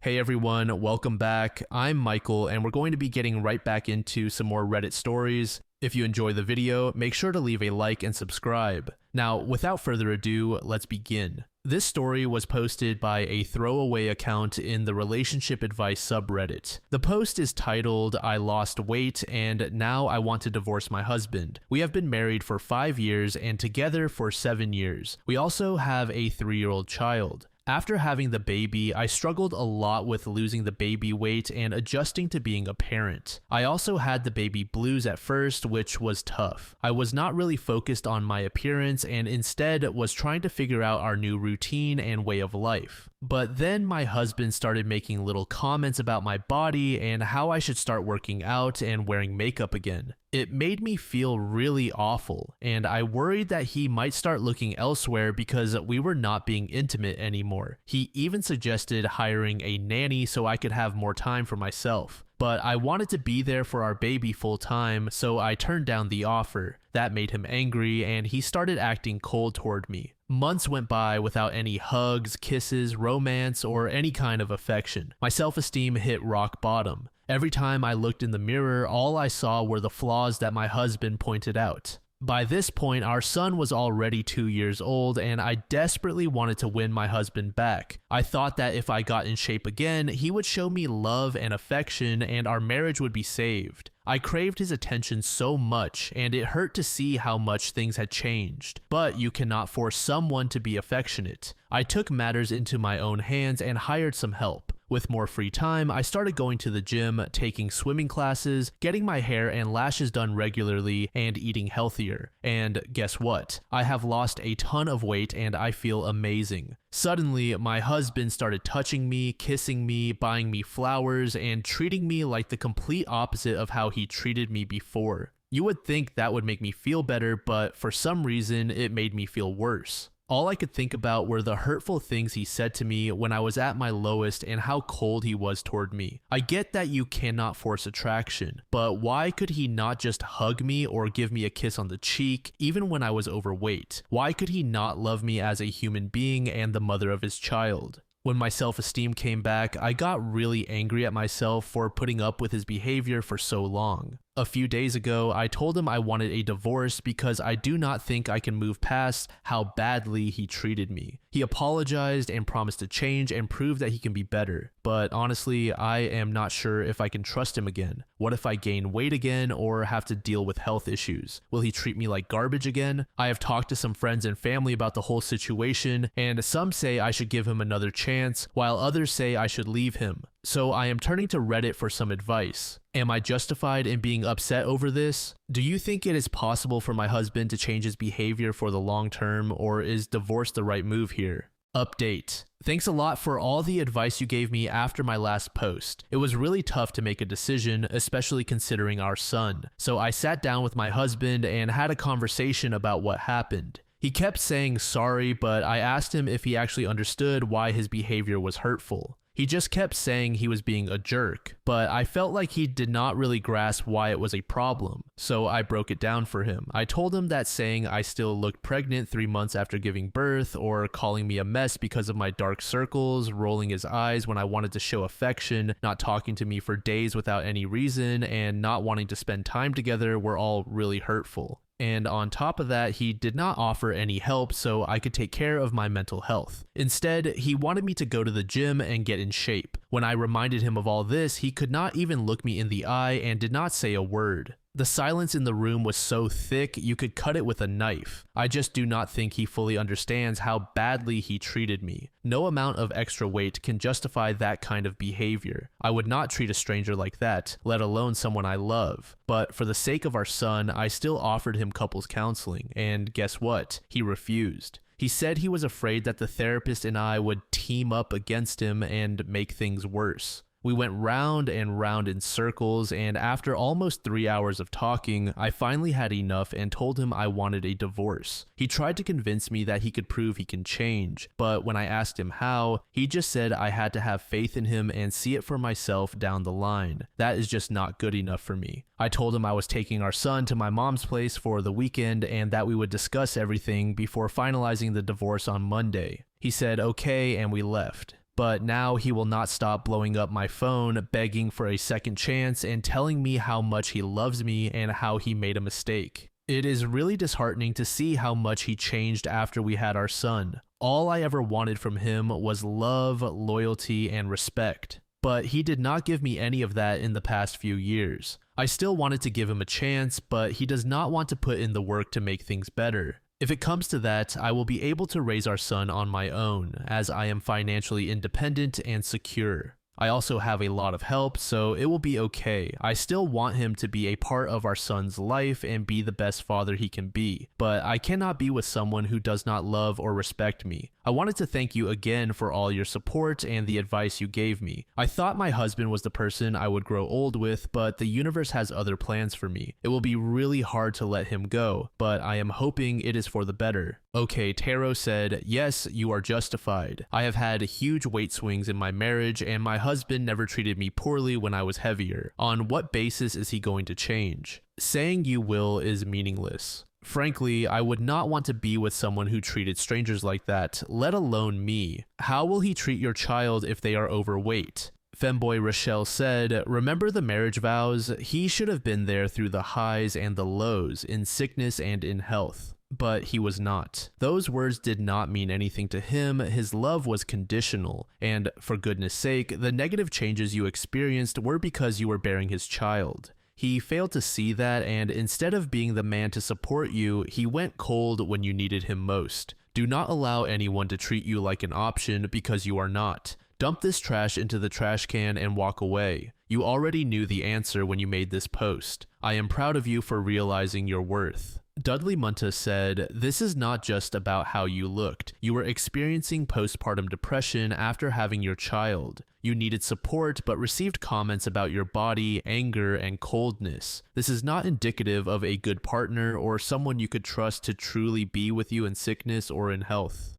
Hey everyone, welcome back. I'm Michael, and we're going to be getting right back into some more Reddit stories. If you enjoy the video, make sure to leave a like and subscribe. Now, without further ado, let's begin. This story was posted by a throwaway account in the relationship advice subreddit. The post is titled, "I lost weight and now I want to divorce my husband. We have been married for 5 years and together for 7 years. We also have a 3-year-old child. After having the baby, I struggled a lot with losing the baby weight and adjusting to being a parent. I also had the baby blues at first, which was tough. I was not really focused on my appearance and instead was trying to figure out our new routine and way of life. But then my husband started making little comments about my body and how I should start working out and wearing makeup again. It made me feel really awful, and I worried that he might start looking elsewhere because we were not being intimate anymore. He even suggested hiring a nanny so I could have more time for myself. But I wanted to be there for our baby full time, so I turned down the offer. That made him angry, and he started acting cold toward me. Months went by without any hugs, kisses, romance, or any kind of affection. My self-esteem hit rock bottom. Every time I looked in the mirror, all I saw were the flaws that my husband pointed out. By this point, our son was already 2 years old, and I desperately wanted to win my husband back. I thought that if I got in shape again, he would show me love and affection, and our marriage would be saved. I craved his attention so much, and it hurt to see how much things had changed. But you cannot force someone to be affectionate. I took matters into my own hands and hired some help. With more free time, I started going to the gym, taking swimming classes, getting my hair and lashes done regularly, and eating healthier. And guess what? I have lost a ton of weight and I feel amazing. Suddenly, my husband started touching me, kissing me, buying me flowers, and treating me like the complete opposite of how he treated me before. You would think that would make me feel better, but for some reason, it made me feel worse. All I could think about were the hurtful things he said to me when I was at my lowest and how cold he was toward me. I get that you cannot force attraction, but why could he not just hug me or give me a kiss on the cheek, even when I was overweight? Why could he not love me as a human being and the mother of his child? When my self-esteem came back, I got really angry at myself for putting up with his behavior for so long. A few days ago, I told him I wanted a divorce because I do not think I can move past how badly he treated me. He apologized and promised to change and prove that he can be better. But honestly, I am not sure if I can trust him again. What if I gain weight again or have to deal with health issues? Will he treat me like garbage again? I have talked to some friends and family about the whole situation, and some say I should give him another chance, while others say I should leave him. So I am turning to Reddit for some advice. Am I justified in being upset over this? Do you think it is possible for my husband to change his behavior for the long term, or is divorce the right move here? Update. Thanks a lot for all the advice you gave me after my last post. It was really tough to make a decision, especially considering our son. So I sat down with my husband and had a conversation about what happened. He kept saying sorry, but I asked him if he actually understood why his behavior was hurtful. He just kept saying he was being a jerk, but I felt like he did not really grasp why it was a problem, so I broke it down for him. I told him that saying I still looked pregnant 3 months after giving birth, or calling me a mess because of my dark circles, rolling his eyes when I wanted to show affection, not talking to me for days without any reason, and not wanting to spend time together were all really hurtful. And on top of that, he did not offer any help so I could take care of my mental health. Instead, he wanted me to go to the gym and get in shape. When I reminded him of all this, he could not even look me in the eye and did not say a word. The silence in the room was so thick you could cut it with a knife. I just do not think he fully understands how badly he treated me. No amount of extra weight can justify that kind of behavior. I would not treat a stranger like that, let alone someone I love. But for the sake of our son, I still offered him couples counseling, and guess what? He refused. He said he was afraid that the therapist and I would team up against him and make things worse. We went round and round in circles, and after almost 3 hours of talking, I finally had enough and told him I wanted a divorce. He tried to convince me that he could prove he can change, but when I asked him how, he just said I had to have faith in him and see it for myself down the line. That is just not good enough for me. I told him I was taking our son to my mom's place for the weekend and that we would discuss everything before finalizing the divorce on Monday. He said okay, and we left. But now he will not stop blowing up my phone, begging for a second chance and telling me how much he loves me and how he made a mistake. It is really disheartening to see how much he changed after we had our son. All I ever wanted from him was love, loyalty, and respect. But he did not give me any of that in the past few years. I still wanted to give him a chance, but he does not want to put in the work to make things better. If it comes to that, I will be able to raise our son on my own, as I am financially independent and secure. I also have a lot of help, so it will be okay. I still want him to be a part of our son's life and be the best father he can be, but I cannot be with someone who does not love or respect me. I wanted to thank you again for all your support and the advice you gave me. I thought my husband was the person I would grow old with, but the universe has other plans for me. It will be really hard to let him go, but I am hoping it is for the better. Okay, Taro said, yes, you are justified. I have had huge weight swings in my marriage, and my husband never treated me poorly when I was heavier. On what basis is he going to change? Saying you will is meaningless. Frankly, I would not want to be with someone who treated strangers like that, let alone me. How will he treat your child if they are overweight? Femboy Rochelle said, remember the marriage vows? He should have been there through the highs and the lows, in sickness and in health. But he was not. Those words did not mean anything to him. His love was conditional. And for goodness sake, the negative changes you experienced were because you were bearing his child. He failed to see that, and instead of being the man to support you, he went cold when you needed him most. Do not allow anyone to treat you like an option because you are not. Dump this trash into the trash can and walk away. You already knew the answer when you made this post. I am proud of you for realizing your worth. Dudley Munta said, this is not just about how you looked. You were experiencing postpartum depression after having your child. You needed support but received comments about your body, anger, and coldness. This is not indicative of a good partner or someone you could trust to truly be with you in sickness or in health.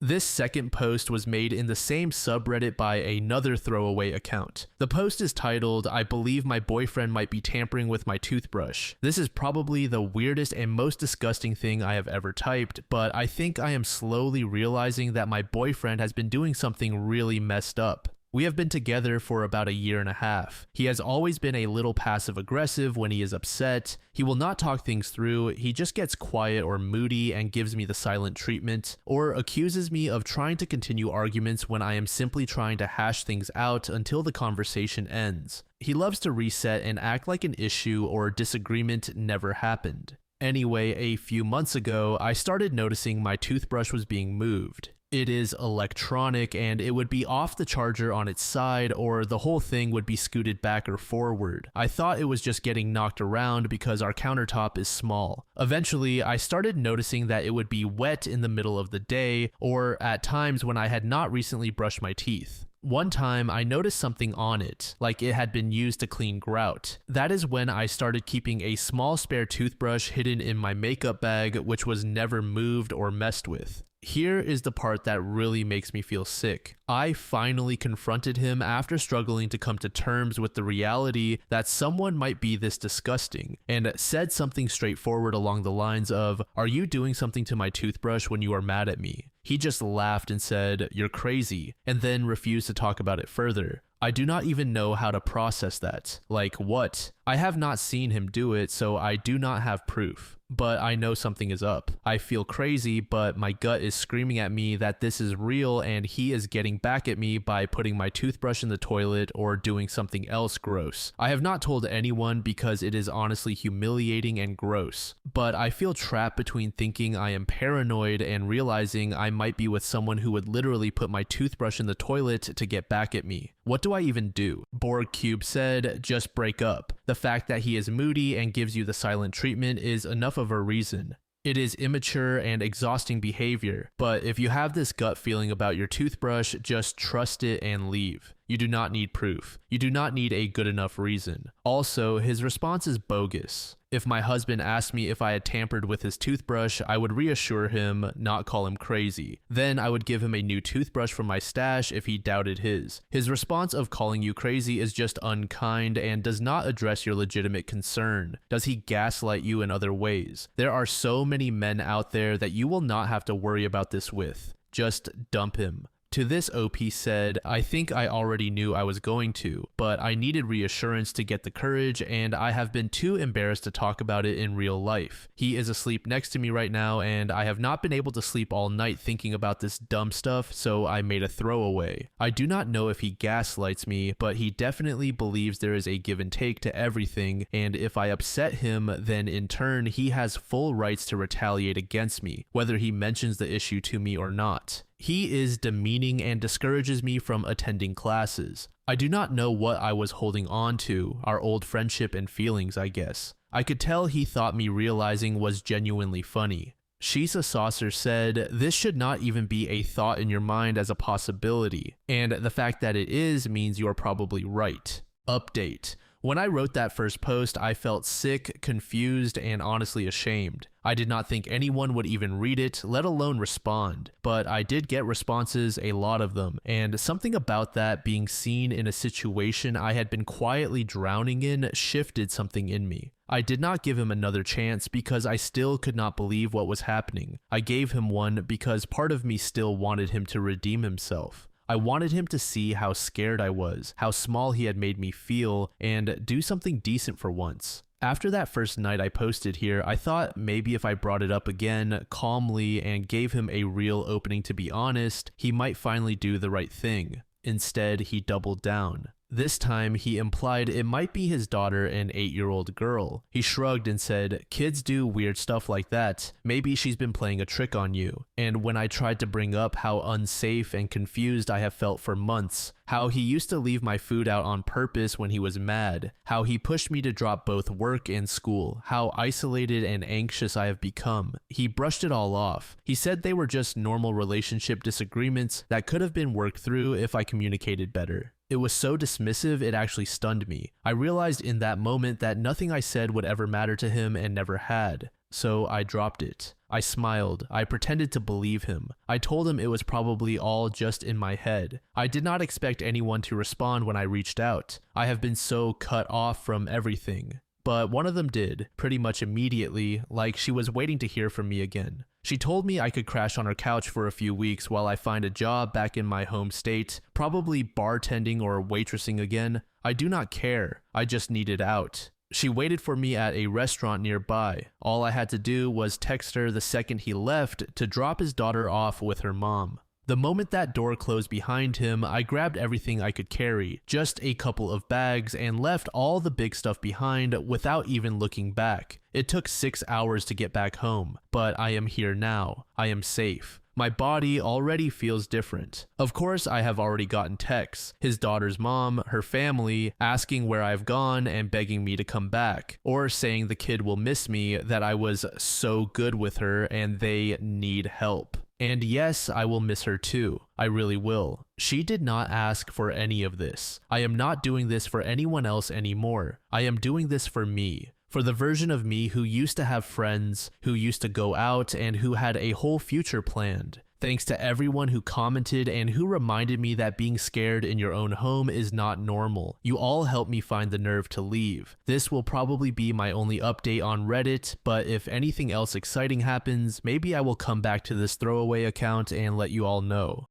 This second post was made in the same subreddit by another throwaway account. The post is titled, I believe my boyfriend might be tampering with my toothbrush. This is probably the weirdest and most disgusting thing I have ever typed, but I think I am slowly realizing that my boyfriend has been doing something really messed up. We have been together for about a year and a half. He has always been a little passive-aggressive when he is upset. He will not talk things through, he just gets quiet or moody and gives me the silent treatment, or accuses me of trying to continue arguments when I am simply trying to hash things out until the conversation ends. He loves to reset and act like an issue or disagreement never happened. Anyway, a few months ago, I started noticing my toothbrush was being moved. It is electronic and it would be off the charger on its side or the whole thing would be scooted back or forward. I thought it was just getting knocked around because our countertop is small. Eventually, I started noticing that it would be wet in the middle of the day or at times when I had not recently brushed my teeth. One time, I noticed something on it, like it had been used to clean grout. That is when I started keeping a small spare toothbrush hidden in my makeup bag, which was never moved or messed with. Here is the part that really makes me feel sick. I finally confronted him after struggling to come to terms with the reality that someone might be this disgusting, and said something straightforward along the lines of, "Are you doing something to my toothbrush when you are mad at me?" He just laughed and said, "You're crazy," and then refused to talk about it further. I do not even know how to process that. Like what? I have not seen him do it, so I do not have proof. But I know something is up. I feel crazy, but my gut is screaming at me that this is real and he is getting back at me by putting my toothbrush in the toilet or doing something else gross. I have not told anyone because it is honestly humiliating and gross. But I feel trapped between thinking I am paranoid and realizing I might be with someone who would literally put my toothbrush in the toilet to get back at me. What do I even do? Borg Cube said, just break up. The fact that he is moody and gives you the silent treatment is enough of a reason. It is immature and exhausting behavior, but if you have this gut feeling about your toothbrush, just trust it and leave. You do not need proof. You do not need a good enough reason. Also, his response is bogus. If my husband asked me if I had tampered with his toothbrush, I would reassure him, not call him crazy. Then I would give him a new toothbrush from my stash if he doubted his. His response of calling you crazy is just unkind and does not address your legitimate concern. Does he gaslight you in other ways? There are so many men out there that you will not have to worry about this with. Just dump him. To this, OP said, I think I already knew I was going to, but I needed reassurance to get the courage, and I have been too embarrassed to talk about it in real life. He is asleep next to me right now, and I have not been able to sleep all night thinking about this dumb stuff, so I made a throwaway. I do not know if he gaslights me, but he definitely believes there is a give and take to everything, and if I upset him, then in turn he has full rights to retaliate against me, whether he mentions the issue to me or not. He is demeaning and discourages me from attending classes. I do not know what I was holding on to, our old friendship and feelings, I guess. I could tell he thought me realizing was genuinely funny. Shisa Saucer said, this should not even be a thought in your mind as a possibility, and the fact that it is means you are probably right. Update. When I wrote that first post, I felt sick, confused, and honestly ashamed. I did not think anyone would even read it, let alone respond. But I did get responses, a lot of them, and something about that being seen in a situation I had been quietly drowning in shifted something in me. I did not give him another chance because I still could not believe what was happening. I gave him one because part of me still wanted him to redeem himself. I wanted him to see how scared I was, how small he had made me feel, and do something decent for once. After that first night I posted here, I thought maybe if I brought it up again, calmly, and gave him a real opening to be honest, he might finally do the right thing. Instead, he doubled down. This time, he implied it might be his daughter, an 8-year-old girl. He shrugged and said, kids do weird stuff like that. Maybe she's been playing a trick on you. And when I tried to bring up how unsafe and confused I have felt for months, how he used to leave my food out on purpose when he was mad, how he pushed me to drop both work and school, how isolated and anxious I have become, he brushed it all off. He said they were just normal relationship disagreements that could have been worked through if I communicated better. It was so dismissive it actually stunned me. I realized in that moment that nothing I said would ever matter to him and never had. So I dropped it. I smiled. I pretended to believe him. I told him it was probably all just in my head. I did not expect anyone to respond when I reached out. I have been so cut off from everything. But one of them did, pretty much immediately, like she was waiting to hear from me again. She told me I could crash on her couch for a few weeks while I find a job back in my home state, probably bartending or waitressing again. I do not care. I just needed out. She waited for me at a restaurant nearby. All I had to do was text her the second he left to drop his daughter off with her mom. The moment that door closed behind him, I grabbed everything I could carry, just a couple of bags, and left all the big stuff behind without even looking back. It took 6 hours to get back home, but I am here now. I am safe. My body already feels different. Of course, I have already gotten texts, his daughter's mom, her family, asking where I've gone and begging me to come back, or saying the kid will miss me, that I was so good with her and they need help. And yes, I will miss her too. I really will. She did not ask for any of this. I am not doing this for anyone else anymore. I am doing this for me. For the version of me who used to have friends, who used to go out, and who had a whole future planned. Thanks to everyone who commented and who reminded me that being scared in your own home is not normal. You all helped me find the nerve to leave. This will probably be my only update on Reddit, but if anything else exciting happens, maybe I will come back to this throwaway account and let you all know.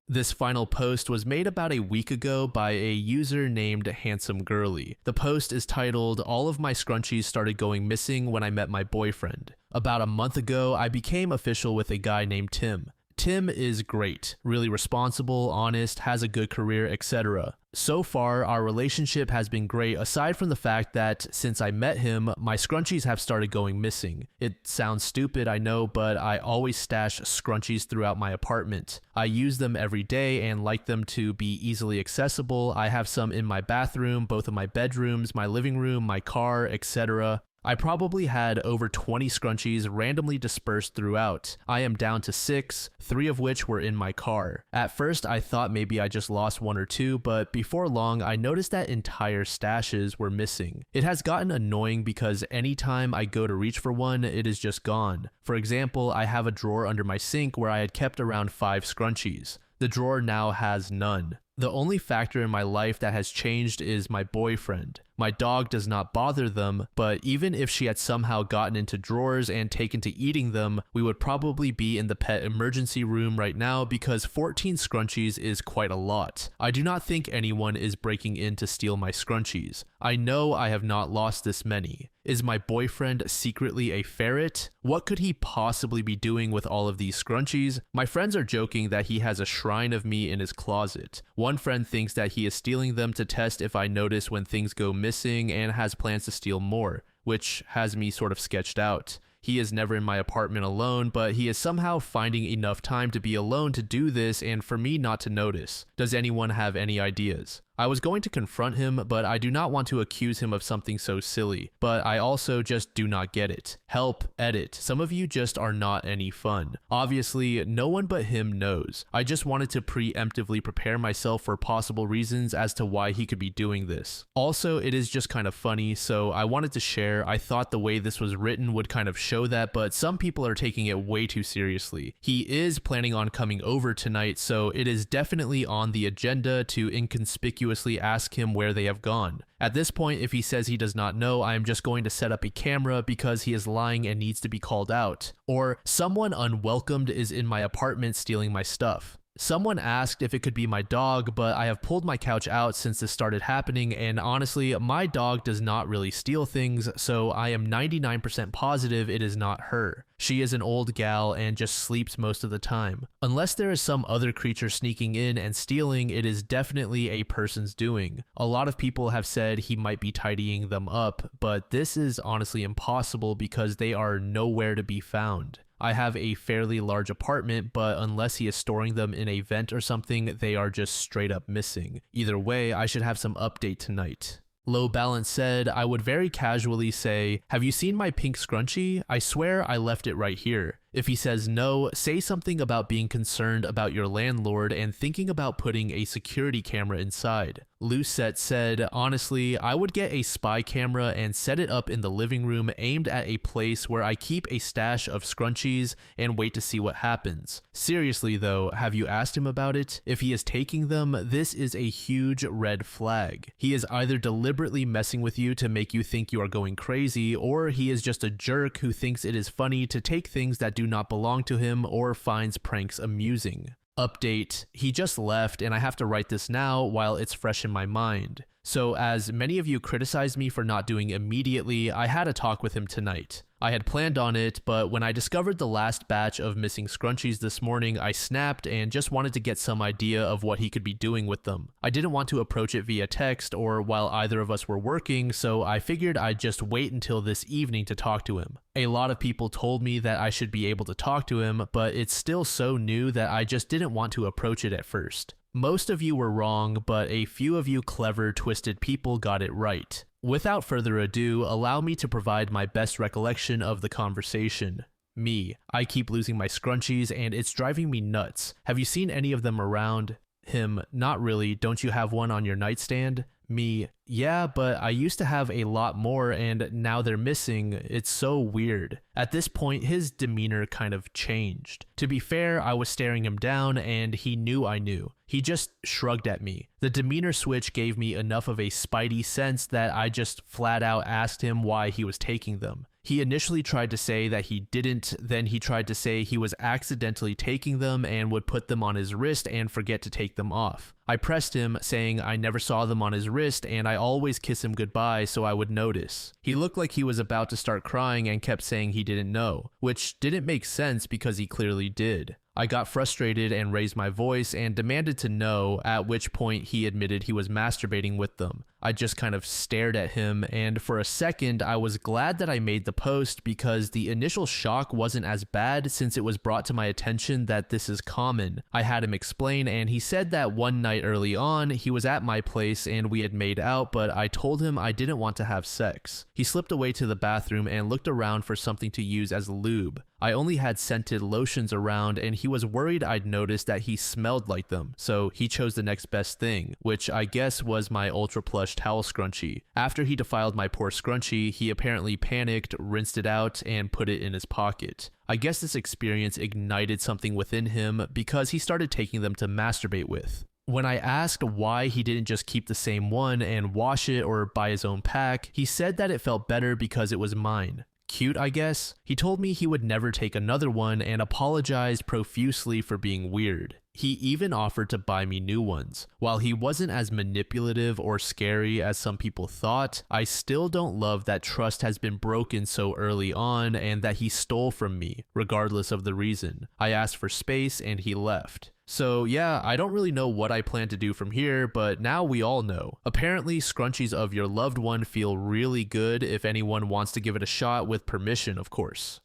This final post was made about a week ago by a user named Handsome Girly. The post is titled, "All of my scrunchies started going missing when I met my boyfriend. About a month ago, I became official with a guy named Tim. Tim is great, really responsible, honest, has a good career, etc. So far, our relationship has been great aside from the fact that since I met him, my scrunchies have started going missing. It sounds stupid, I know, but I always stash scrunchies throughout my apartment. I use them every day and like them to be easily accessible. I have some in my bathroom, both of my bedrooms, my living room, my car, etc. I probably had over 20 scrunchies randomly dispersed throughout. I am down to 6, 3 of which were in my car. At first, I thought maybe I just lost 1 or 2, but before long, I noticed that entire stashes were missing. It has gotten annoying because anytime I go to reach for one, it is just gone. For example, I have a drawer under my sink where I had kept around 5 scrunchies. The drawer now has none. The only factor in my life that has changed is my boyfriend. My dog does not bother them, but even if she had somehow gotten into drawers and taken to eating them, we would probably be in the pet emergency room right now because 14 scrunchies is quite a lot. I do not think anyone is breaking in to steal my scrunchies. I know I have not lost this many. Is my boyfriend secretly a ferret? What could he possibly be doing with all of these scrunchies? My friends are joking that he has a shrine of me in his closet. One friend thinks that he is stealing them to test if I notice when things go missing and has plans to steal more, which has me sort of sketched out. He is never in my apartment alone, but he is somehow finding enough time to be alone to do this and for me not to notice. Does anyone have any ideas? I was going to confront him, but I do not want to accuse him of something so silly, but I also just do not get it. Help, edit. Some of you just are not any fun. Obviously, no one but him knows. I just wanted to preemptively prepare myself for possible reasons as to why he could be doing this. Also, it is just kind of funny, so I wanted to share. I thought the way this was written would kind of show that, but some people are taking it way too seriously. He is planning on coming over tonight, so it is definitely on the agenda to inconspicuously ask him where they have gone. At this point, if he says he does not know, I am just going to set up a camera because he is lying and needs to be called out. Or someone unwelcomed is in my apartment stealing my stuff. Someone asked if it could be my dog, but I have pulled my couch out since this started happening, and honestly, my dog does not really steal things, so I am 99% positive it is not her. She is an old gal and just sleeps most of the time. Unless there is some other creature sneaking in and stealing, it is definitely a person's doing. A lot of people have said he might be tidying them up, but this is honestly impossible because they are nowhere to be found. I have a fairly large apartment, but unless he is storing them in a vent or something, they are just straight up missing. Either way, I should have some update tonight. Low Balance said, I would very casually say, have you seen my pink scrunchie? I swear I left it right here. If he says no, say something about being concerned about your landlord and thinking about putting a security camera inside. Lucette said, honestly, I would get a spy camera and set it up in the living room aimed at a place where I keep a stash of scrunchies and wait to see what happens. Seriously though, have you asked him about it? If he is taking them, this is a huge red flag. He is either deliberately messing with you to make you think you are going crazy, or he is just a jerk who thinks it is funny to take things that do not belong to him or finds pranks amusing. Update, he just left and I have to write this now while it's fresh in my mind. So as many of you criticized me for not doing immediately, I had a talk with him tonight. I had planned on it, but when I discovered the last batch of missing scrunchies this morning, I snapped and just wanted to get some idea of what he could be doing with them. I didn't want to approach it via text or while either of us were working, so I figured I'd just wait until this evening to talk to him. A lot of people told me that I should be able to talk to him, but it's still so new that I just didn't want to approach it at first. Most of you were wrong, but a few of you clever, twisted people got it right. Without further ado, allow me to provide my best recollection of the conversation. Me. I keep losing my scrunchies and it's driving me nuts. Have you seen any of them around? Him. Not really. Don't you have one on your nightstand? Me. Yeah, but I used to have a lot more and now they're missing. It's so weird. At this point, his demeanor kind of changed. To be fair, I was staring him down and he knew I knew. He just shrugged at me. The demeanor switch gave me enough of a spidey sense that I just flat out asked him why he was taking them. He initially tried to say that he didn't, then he tried to say he was accidentally taking them and would put them on his wrist and forget to take them off. I pressed him, saying I never saw them on his wrist and I always kiss him goodbye so I would notice. He looked like he was about to start crying and kept saying he didn't know, which didn't make sense because he clearly did. I got frustrated and raised my voice and demanded to know, at which point he admitted he was masturbating with them. I just kind of stared at him, and for a second I was glad that I made the post because the initial shock wasn't as bad since it was brought to my attention that this is common. I had him explain and he said that one night early on he was at my place and we had made out, but I told him I didn't want to have sex. He slipped away to the bathroom and looked around for something to use as lube. I only had scented lotions around and he was worried I'd noticed that he smelled like them, so he chose the next best thing, which I guess was my Ultra Plush towel scrunchie. After he defiled my poor scrunchie, he apparently panicked, rinsed it out, and put it in his pocket. I guess this experience ignited something within him because he started taking them to masturbate with. When I asked why he didn't just keep the same one and wash it or buy his own pack, he said that it felt better because it was mine. Cute, I guess? He told me he would never take another one and apologized profusely for being weird. He even offered to buy me new ones. While he wasn't as manipulative or scary as some people thought, I still don't love that trust has been broken so early on and that he stole from me, regardless of the reason. I asked for space and he left. So yeah, I don't really know what I plan to do from here, but now we all know. Apparently, scrunchies of your loved one feel really good if anyone wants to give it a shot with permission, of course.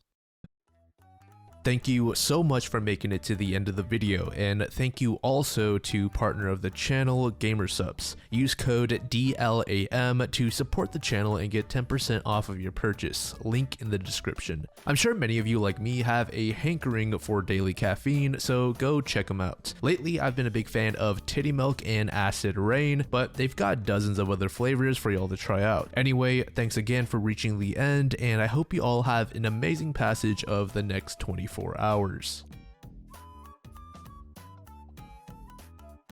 Thank you so much for making it to the end of the video, and thank you also to partner of the channel, Gamersupps. Use code DLAM to support the channel and get 10% off of your purchase, link in the description. I'm sure many of you like me have a hankering for daily caffeine, so go check them out. Lately, I've been a big fan of Titty Milk and Acid Rain, but they've got dozens of other flavors for y'all to try out. Anyway, thanks again for reaching the end, and I hope you all have an amazing passage of the next 24 hours.